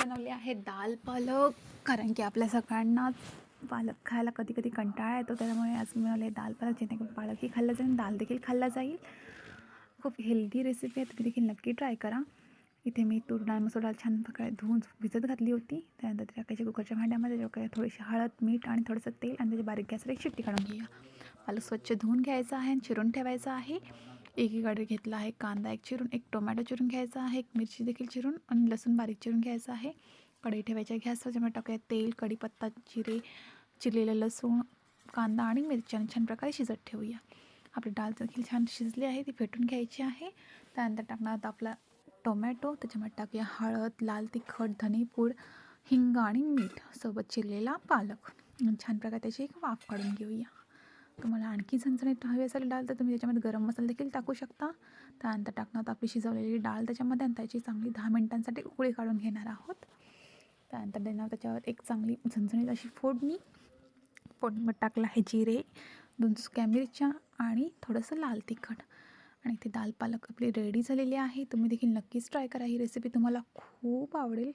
बनवले आहे दाल पालक, कारण की आपल्या सगळ्यांना पालक खायला कधी कधी कंटाळा येतो. त्यामुळे आज मी बनवले दाल पालक, जेणेकरून पालकही खाल्ला जाईल, दाल देखील खाल्ला जाईल. खूप हेल्दी रेसिपी आहे, तुम्ही देखील नक्की ट्राय करा. इथे मी तूर डाळ मसूर डाळ छान प्रकारे धुवून भिजत घातली होती. त्यानंतर ती टाकायची कुकरच्या भांड्यामध्ये, त्याच्यावर थोडीशी हळद, मीठ आणि थोडंसं तेल, आणि त्याची बारीक गॅसवर एक शिट्टी काढून घेऊया. पालक स्वच्छ धुवून घ्यायचा आहे आणि चिरून ठेवायचा आहे. एकीकडे घेतला आहे कांदा एक चिरून, एक टोमॅटो चिरून घ्यायचा आहे, एक मिरची देखील चिरून आणि लसूण बारीक चिरून घ्यायचा आहे. कढई ठेवायची गॅसवर, ज्यामुळे टाकूया तेल, कढीपत्ता, जिरे, चिरलेलं लसूण, कांदा आणि मिरची, आणि छान प्रकारे शिजत ठेवूया. आपली डाळ देखील छान शिजली आहे, ती फेटून घ्यायची आहे. त्यानंतर टाकणार आता आपला टोमॅटो, त्याच्यामध्ये टाकूया हळद, लाल तिखट, धनेपूड, हिंग आणि मीठ, सोबत चिरलेला पालक. छान प्रकारे त्याची एक वाफ काढून घेऊया. तुम्हाला आणखी झणझणीत हवी असेल डाळ तर तुम्ही त्याच्यामध्ये गरम मसाला देखील टाकू शकता. त्यानंतर टाकणार आपली शिजवलेली डाळ त्याच्यामध्ये, आणि त्याची चांगली 10 मिनिटांसाठी उकळी काढून घेणार आहोत. त्यानंतर देणार त्याच्यावर एक चांगली झणझणीत अशी फोडणी. फोडणीमध्ये टाकलं आहे जिरे, 2 सुक्या मिरच्या आणि थोडंसं लाल तिखट. आणि इथे दाल पालक आपली रेडी झालेली आहे. तुम्ही देखील नक्कीच ट्राय करा, ही रेसिपी तुम्हाला खूप आवडेल.